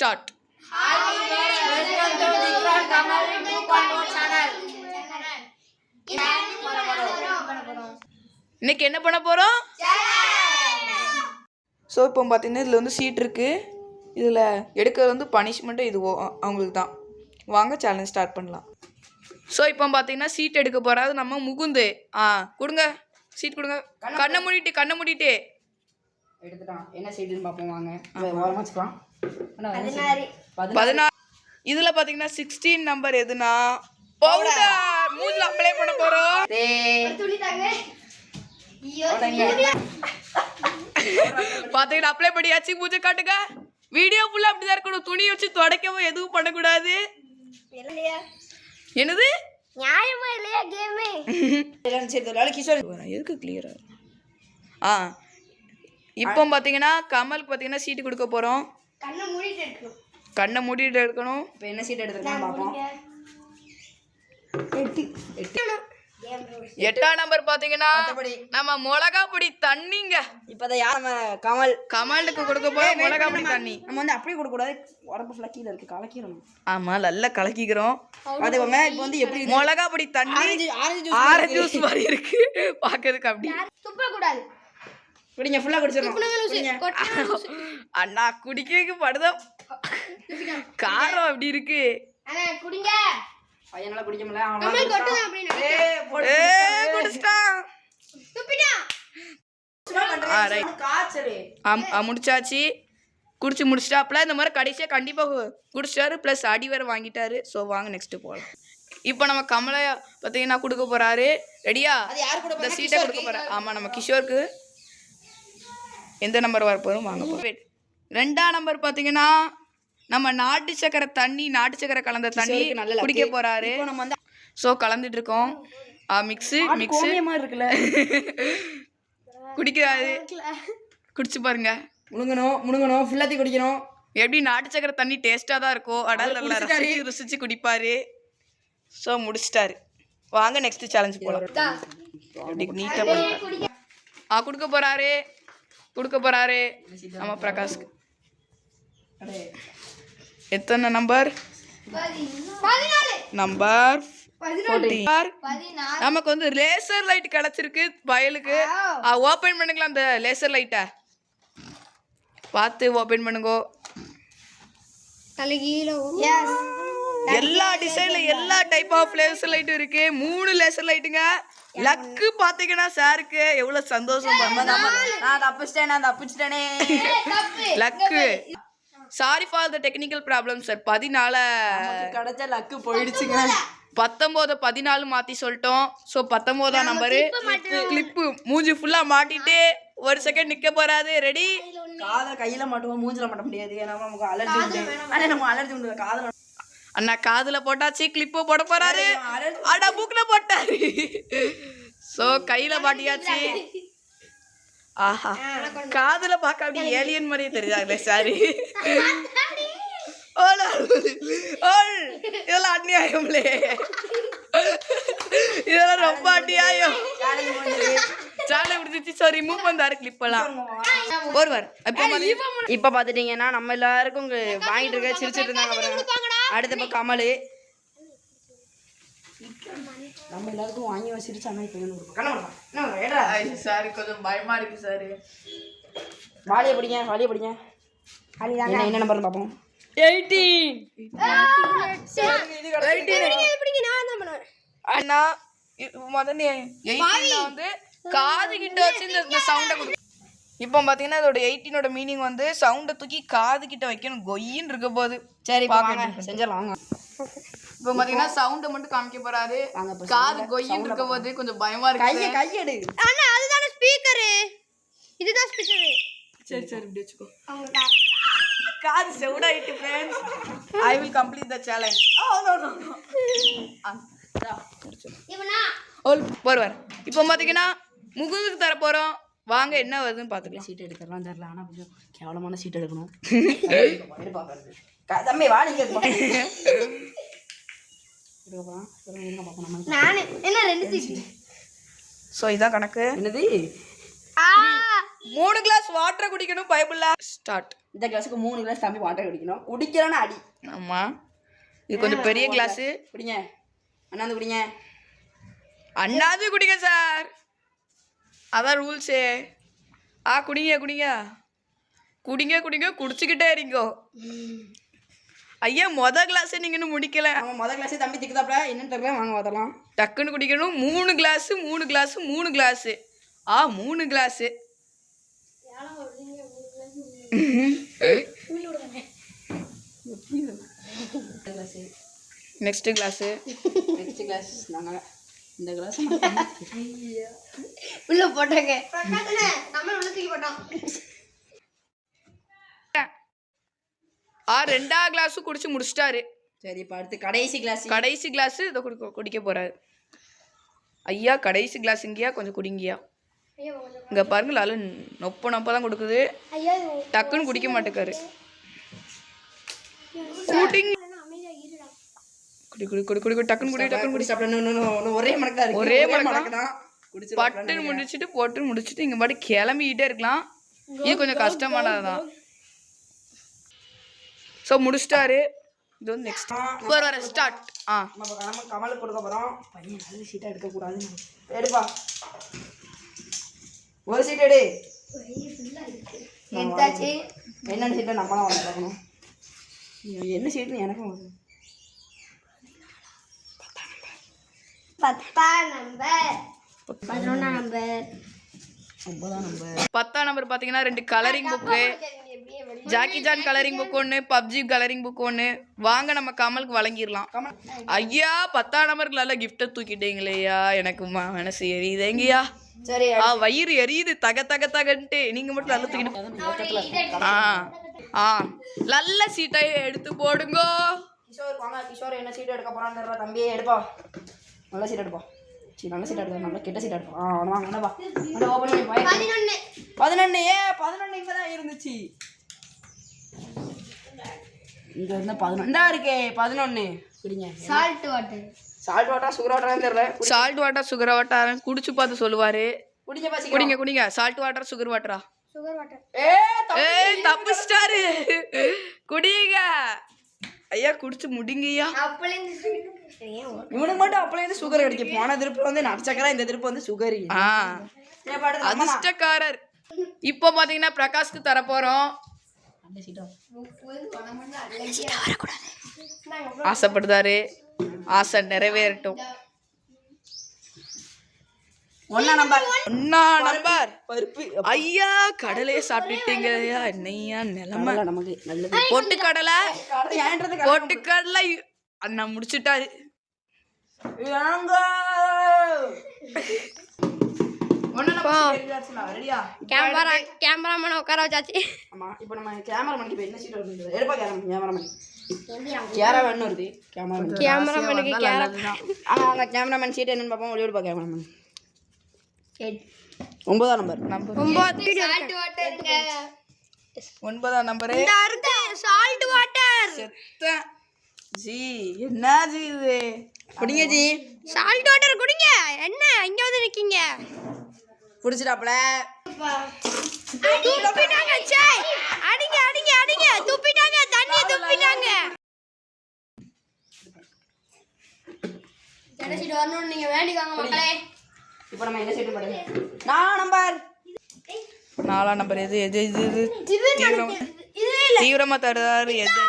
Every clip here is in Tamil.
ஸ்டார்ட். இன்னைக்கு என்ன பண்ண போறோம்? ஸோ இப்போ பார்த்தீங்கன்னா இதில் வந்து சீட் இருக்கு. இதில் எடுக்கிறது வந்து பனிஷ்மெண்ட்டு இது அவங்களுக்கு தான். வாங்க சேலஞ்ச் ஸ்டார்ட் பண்ணலாம். ஸோ இப்போ பார்த்தீங்கன்னா சீட் எடுக்க போறாது நம்ம முகுந்து. கொடுங்க சீட் கொடுங்க. கண்ணை மூடிட்டு எடுத்துட்டான். என்ன சீட்டுன்னு பார்ப்போம் வாங்க. ஓரமாக வச்சுக்கலாம். 16. இதில் பார்த்தீங்கன்னா 16 நம்பர் எதுனா பவுடர் மூஞ்சில் அப்ளை பண்ண போகிறோம். பார்த்தீங்கன்னா அப்ளை பண்ணியாச்சு. மூஞ்சை காட்டுங்க. வீடியோ ஃபுல்லாக அப்படிதான் இருக்கணும். துணி வச்சு துடைக்கவும் எதுவும் பண்ணக்கூடாது. என்னது நியாயமா இல்லையா கேமே? எதுக்கு கிளியரா? இப்போ பார்த்தீங்கன்னா கமலுக்கு பார்த்தீங்கன்னா சீட்டு கொடுக்க போகிறோம். கண்ணை மூடிட்டு எடுக்கணும். இப்போ என்ன சீட் எடுத்துருக்கோம் பார்ப்போம். 8ஆம் நம்பர் பார்த்தீங்கன்னா நம்ம மிளகா பொடி தண்ணிங்க. இப்போதான் யார் நம்ம கமலுக்கு கொடுக்க போகிறோம் மிளகா பொடி தண்ணி. நம்ம வந்து அப்படியே கொடுக்கக்கூடாது. உடம்பு ஃபுல்லாக கீழே இருக்குது, கலக்கிடணும். ஆமாம் நல்லா கலக்கிக்கிறோம். அதுவுமே இப்போ வந்து எப்படி மிளகா பொடி தண்ணி ஆரஞ்சு ஜூஸ் மாதிரி இருக்கு பார்க்கறதுக்கு. அப்படி துப்பக்கூடாது. குடிங்க, ஃபுல்லாக குடிச்சிடணும். அண்ணா குடிக்க படுதா காரம் அப்படி இருக்கு. குடிங்க. பையனால குடிக்க முடியல. முடிச்சாச்சு. குடிச்சு முடிச்சிட்டாப்ல. இந்த மாதிரி கடைசியாக கண்டிப்பாக குடிச்சிட்டாரு. ப்ளஸ் அடி வேற வாங்கிட்டாரு. ஸோ வாங்க நெக்ஸ்ட் போகலாம். இப்போ நம்ம கமலை பார்த்தீங்கன்னா கொடுக்க போறாரு. ரெடியா? இந்த சீட்டை கொடுக்க போறாரு. ஆமாம் நம்ம கிஷோருக்கு எந்த நம்பர் வரப்போதும் வாங்க போகிறோம். 2ஆம் நம்பர் பார்த்தீங்கன்னா நம்ம நாட்டு சக்கரை கலந்த தண்ணி குடிக்க போறாரு. ஸோ கலந்துட்டு இருக்கோம். மிக்ஸு இருக்குல்ல குடிக்கிறாரு. குடிச்சு பாருங்க. முழுங்கணும் ஃபுல்லாத்தையும் குடிக்கணும். எப்படி நாட்டு சக்கரை தண்ணி டேஸ்ட்டாக தான் இருக்கும். அடல் ருசிச்சு குடிப்பாரு. ஸோ முடிச்சிட்டாரு. வாங்க நெக்ஸ்ட் சேலஞ்ச் போகலாம். எப்படி நீட்டாக பண்ணுறாரு. கொடுக்க போறாரு நம்ம பிரகாஷ்க்கு. எத்தனை நம்பர்? நம்பர் 14. நமக்கு வந்து லேசர் லைட் கிடைச்சிருக்கு பயலுக்கு. ஓபன் பண்ணுங்களா அந்த லேசர் லைட்டை பார்த்து ஓபன் பண்ணுங்க. எல்லா டிசைன்ல எல்லா டைப் ஆஃப் லேசர் லைட்டும் இருக்கு. 3 லேசர் லைட்டுங்க. லக்கு பாத்தீங்கன்னா சாருக்கு எவ்வளவு சந்தோஷம். Luck. Sorry for the technical problem sir. 14 கிடைச்ச லக்கு போயிடுச்சுங்க. 19 14 மாத்தி சொல்லிட்டோம். ஸோ 19ஆம் நம்பரு கிளிப்பு மூஞ்சி ஃபுல்லா மாட்டிட்டு ஒரு செகண்ட் நிக்க போறாது. ரெடி? காதல கையில மாட்டுவோம், மூஞ்சில மாட்ட முடியாது. ஏன்னா நமக்கு அலர்ஜி உண்டு. காதல அண்ணா காதுல போட்டாச்சு. கிளிப்பு போட போறாரு. அடா மூக்குல போட்டாரு. ஸோ கையில மாட்டியாச்சு. ஆஹா காதுல பார்க்க அப்படி ஏலியன் மாதிரியே தெரியுதாங்களே. சாரி இதெல்லாம் அநியாயம்லே. இதெல்லாம் ரொம்ப அநியாயம். சேனல் முடிஞ்சிச்சு. ஸோ ரிமூவ் பண்ணாரு கிளிப்பெல்லாம் ஒருவர். இப்போ பார்த்துட்டீங்கன்னா நம்ம எல்லாருக்கும் வாங்கிட்டு இருக்க சிரிச்சிட்டு இருந்தாங்க. அடுத்த இப்போ கமல் நம்ம எல்லாருக்கும் வாங்கி சிரிச்சாங்க. சாரி கொஞ்சம் பயமா இருக்கு சார். வாலியை பிடிங்க. என்ன நம்பர் பார்ப்போம். 18. அண்ணா முதல்ல 18 வந்து காது கிட்ட வச்சு இந்த சவுண்டை கொடுக்கும். இப்போ பார்த்தீங்கன்னா இதோட 18ஓட மீனிங் வந்து சவுண்டை தூக்கி காது கிட்ட வைக்கணும். கொய்யின்னு இருக்க போது. சரி செஞ்சிடலாம். இப்போ பார்த்தீங்கன்னா சவுண்டை மட்டும் காமிக்க போறாரு. காது கொய்யின்னு இருக்க போது கொஞ்சம் பயமா இருக்கு. கையெடு. அதுதானே ஸ்பீக்கரு. இதுதான் ஸ்பீக்கரு. சரி இப்படி வச்சுக்கோ. காது செவுடாயிட்டு friends. I will complete the challenge. ஒருவர். இப்போ பார்த்தீங்கன்னா முகுந்துக்கு தர போறோம். வாங்க என்ன வருதுன்னு பார்த்துக்கலாம். சீட் எடுக்கலாம் தெரியல. ஆனால் கொஞ்சம் கேவலமான சீட் எடுக்கணும். தம்பி வா நீங்க என்ன 2 சீட். ஸோ இதான் கணக்கு. என்னது 3 கிளாஸ் வாட்டர் குடிக்கணும் பைபிள்ல ஸ்டார்ட். இந்த கிளாஸுக்கு 3 கிளாஸ் தம்பி வாட்டர் குடிக்கணும். குடிக்கிறோன்னா அடி. ஆமா, இது கொஞ்சம் பெரிய கிளாஸ். குடிங்க அண்ணாந்து குடிங்க. அண்ணாது குடிங்க சார், அதான் ரூல்ஸே. குடிங்க குடிங்க குடிங்க குடிங்க, குடிச்சுக்கிட்டே இருங்கோ. ஐயா கிளாஸ் நீங்க இன்னும் முடிக்கல. அவன் கிளாஸே தம்பி திக்குதாப்ல, என்னன்னு தெரியல, வாங்க பார்த்தலாம். டக்குன்னு குடிக்கணும். 3 glass 3 glass 3 glass 3 glass. Next glass நாங்க இந்த கிளாஸ் உள்ள போட்டாங்க. நம்ம உள்ள தூக்கி போட்டோம். 2ஆம் கிளாஸ் குடிச்சு முடிச்சிட்டாரு. சரி, இப்போ அடுத்து கடைசி கிளாஸ் இதை குடிக்க போறாரு. ஐயா கடைசி கிளாஸ் இங்கேயா, கொஞ்சம் குடிங்கயா. இங்க பாருங்க, லால நொப்ப தான் கொடுக்குது. டக்குன்னு குடிக்க மாட்டேக்காரு. குடி குடி குடி குடி டக்குன்னு குடி சாப்பிடணும். ஒரே மடக்கு தான் பட்டுன்னு முடிச்சுட்டு போட்டு முடிச்சுட்டு இங்க பாட்டு கிளம்பிக்கிட்டே இருக்கலாம். இது கொஞ்சம் கஷ்டமானதுதான். ஸோ முடிச்சிட்டாரு. இது வந்து நெக்ஸ்ட் வர ஸ்டார்ட். நம்ம கமலுக்கு கொடுக்க போகிறோம். பையன் நல்ல சீட்டாக எடுக்கக்கூடாதுன்னு எடுப்பா. ஒரு சீட் எடு. எடுத்தாச்சு. என்னென்ன சீட்டை நம்மளாம் வந்து பார்க்கணும். என்ன சீட்டுன்னு எனக்கும் வருது. 10ஆம் நம்பர் 11ஆம் நம்பர் 9ஆம் நம்பர் 10ஆம் நம்பர் பார்த்தீங்கன்னா 2 colouring book, Jackie Chan colouring book 1, PUBG colouring book 1. வாங்க நம்ம கமலுக்கு வழங்கிடலாம். ஐயா 10ஆம் நம்பருக்கு நல்ல கிஃப்ட்டை தூக்கிட்டீங்களேயா, எனக்கு மனசு எரியுதுங்கய்யா. சரி, வயிறு எரியுது தக தக தகன்ட்டு. நீங்க மட்டும் நல்லா தூக்கிட்டு நல்ல சீட்டை எடுத்து போடுங்கோ. கிஷோர் என்ன சீட் எடுக்க போறான்னு தம்பியே எடுப்பா. நல்ல சீட் எடுப்பா. நல்ல சீட் எடுப்பா, நல்ல கெட்ட சீட் எடுப்பா. வாங்க என்னப்பா ஓப்பன் பண்ணி 11. 11 இங்கே தான் இருந்துச்சு. இங்க இருந்தா 11 இந்தா இருக்கே. 11 குடிங்க. சால்ட் வாட்டர் சுகர் வாட்டர் தெரியல. சால்ட் வாட்டர் சுகர் வாட்டர் குடிச்சு பார்த்து சொல்லுவாரு. குடிங்க பாசி. குடிங்க சால்ட் வாட்டர் சுகர் வாட்டரா? ஏய் தப்பிச்சிட்டாரு. குடிங்க ஐயா, குடிச்சு முடிங்கய்யா. இவனுக்கு மட்டும் அப்பலேருந்து சுகர் கிடைக்கும். போன திருப்பு வந்து நட்சக்கரா, இந்த திருப்பு வந்து சுகர். அதிர்ஷ்டக்காரர். இப்போ பாத்தீங்கன்னா பிரகாஷ்க்கு தர போறோம். ஆசைப்படுதாரு, ஆசை நிறைவேறட்டும். 1ஆம் நம்பர் பருப்பு. ஐயா கடலையே சாப்பிட்டுட்டீங்க ஐயா, என்னையா நிலைமை. நமக்கு நல்லது. பொட்டுக்கடலை அண்ணா முடிச்சுட்டாரு. கேமராமேன் உட்கார வச்சாச்சு. ஆமா, இப்போ நம்ம கேமராமேனுக்கு இப்போ என்ன சீட் வருது எடுப்பா. கேமராமேன் கேமராமேன் வருது. கேமராமேனுக்கு அவங்க கேமராமேன் சீட் என்னன்னு பார்ப்போம். ஒளியோடுப்பா கேமராமேன். 9ஆம் நம்பர் 9ஆம் நம்பரு சால்ட் வாட்டர். ஜி என்ன ஜி இது? குடிங்க ஜி. சால்ட் வாட்டர் குடிங்க. என்ன இங்க வந்து நிக்கீங்க? குடிச்சிட்டாப்ல. துப்பிட்டாங்க. சே அடிங்க அடிங்க அடிங்க. துப்பிட்டாங்க, தண்ணி துப்பிட்டாங்க. என்ன சீட் வரணும் நீங்க வேண்டிக்காங்க மக்களே. இப்போ நம்ம என்ன சீட் பண்ணுங்க? 4ஆம் நம்பர் 4ஆம் நம்பர் எது எது இது தீவிரமா தருதாரு. எது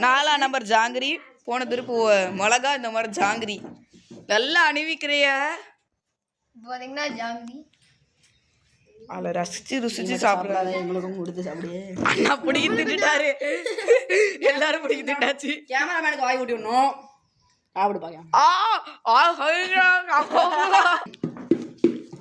4ஆம் நம்பர் ஜாங்கிரி. போன திருப்பு மிளகா, இந்த மாதிரி ஜாங்கிரி நல்லா அணிவிக்கிறிய. பாத்தீங்கன்னா ஜாங்கிரி அதில் ருசிச்சு சாப்பிடாது. எங்களுக்கும் கொடுத்து சாப்பிடு. அண்ணா பிடிக்கி திட்டாரு. எல்லாரும் பிடிக்கி திட்டாச்சு. கேமராமேனுக்கு வாய் ஊட்டி விடணும். சாப்பிடுப்பாங்க.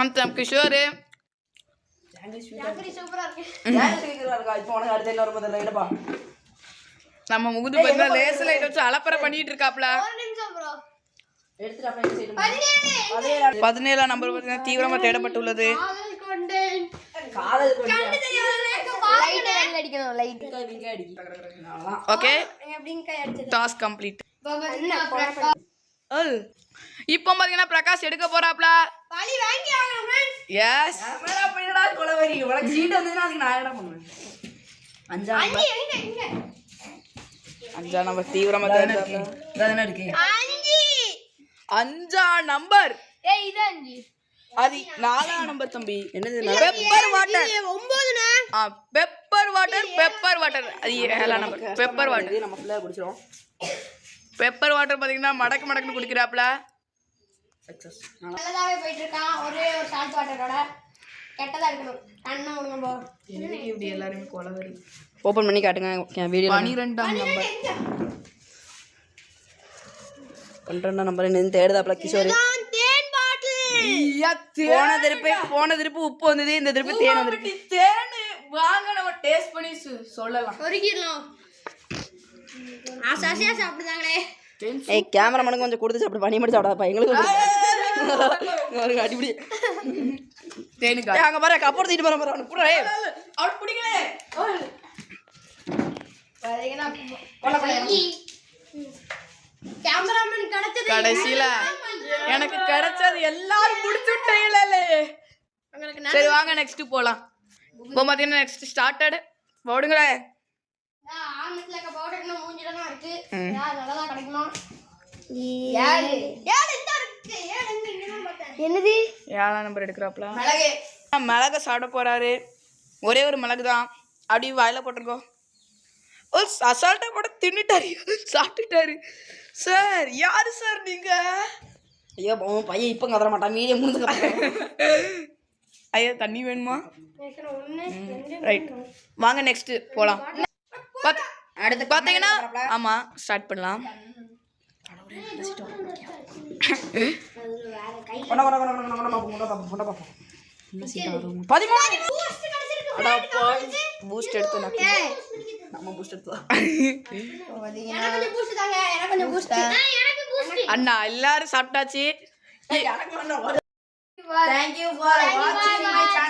அந்த கிஷோரு நம்ம முகுது பார்த்தா லேஸ் லைட் வச்சு அலப்பறை பண்ணிட்டு இருக்காப்ல. 17ஆம் நம்பர் பார்த்தீங்கன்னா தீவிரமா தேடப்பட்டுள்ளது. Okay, task complete. இப்போ பாத்தீங்கன்னா பிரகாஷ் எடுக்க போறாப்ல. எஸ் கேமரா பண்ணிடா கொலவரி. உனக்கு சீட் வந்ததுன்னா அதுக்கு நான் என்ன பண்ணுவேன்? 5ஆம் நம்பர். 5ஆம் நம்பர் தீவிரமா இதானே தெரிஞ்சா இருக்கு. இதானே இருக்கு. 5ஆம் நம்பர் ஏய் இது 5 அது 4ஆம் நம்பர் தம்பி. என்னது? Pepper water. 9னா பெப்பர் வாட்டர் அது 7ஆம் நம்பர். Pepper water. இது நம்ம ஃபுல்லா குடிச்சிரோம். பெப்பர் வாட்டர் பாத்தீங்கன்னா மடக்குன்னு குடிக்கிறாப்ல. சக்சஸ். நல்லதாவே போயிட்டு இருக்கான். ஒரே ஒரு சால்ட் வாட்டரோட கெட்டதா இருக்கணும். கண்ணை முடுங்க போ. இப்படி எல்லாருமே கொலவரி. ஓபன் பண்ணி காட்டுங்க வீடியோ. 12ஆம் நம்பர். 12ஆம் நம்பர் என்னன்னு தேடுதாப்ல கிஷோர். தேன் பாட்டில். போன திருப்பு உப்பு வந்தது, இந்த திருப்பு தேன் வந்திருக்கு. தேன் வாங்க நம்ம டேஸ்ட் பண்ணி சொல்லலாம். ஒருக்கிடலாம். ஆசாசியா சாப்பிடுதாங்களே. ஏய் கேமராமேனுக்கு கொஞ்சம் கொடுத்து சாப்பிடு. பண்ணி மட்டும் சாப்பிடாதப்பா எங்களுக்கு ஒரு அடிப்படி. தேனுக்கா அங்க பாரு கப்போட தூக்கிட்டு போற பாரு. அவனுக்கு புடா. அவள் பிடிக்கல. கேமராமேன் கிடைச்சது. கடைசியில எனக்கு கிடைச்சது எல்லாரும் முடிச்சுட்டீங்களே. உங்களுக்கு சரி வாங்க நெக்ஸ்ட் போலாம். இப்போ பாத்தீங்கன்னா நெக்ஸ்ட் ஸ்டார்டட் போடுங்களே. ஆனத்துல பவுடர்னா மூஞ்சிலலாம் இருக்கு. யார் நல்லதா கிடைக்குமா? 7 இந்த இருக்கு. 7 இங்க தான் பார்த்தேன். என்னது? 7ஆம் நம்பர் எடுக்கிறாப்ல. மிளகு சாப்பிட போறாரு. ஒரே ஒரு மிளகு தான். அப்படி வாயில போட்டிருக்கோ. ஒரு அசால்ட்டா போட்டு தின்னுட்டாரு. சாப்பிட்டுட்டாரு. சார் யாரு சார் நீங்க? ஐயோ பையன் இப்ப கதற மாட்டான். மீடியம் முடிஞ்சு ஐயா தண்ணி வேணுமா? ரைட் வாங்க நெக்ஸ்ட் போலாம். அடுத்து பாத்தீங்கன்னா ஆமா ஸ்டார்ட் பண்ணலாம். பூஸ்ட் எடுத்து நம்ம பூஸ்ட் எடுத்தோம். எனக்கு கொஞ்சம் பூஸ்ட் தாங்க. எனக்கு கொஞ்சம் பூஸ்ட். எனக்கு பூஸ்ட். அண்ணா எல்லாரும் சாப்பிட்டாச்சு. Thank you for watching my channel.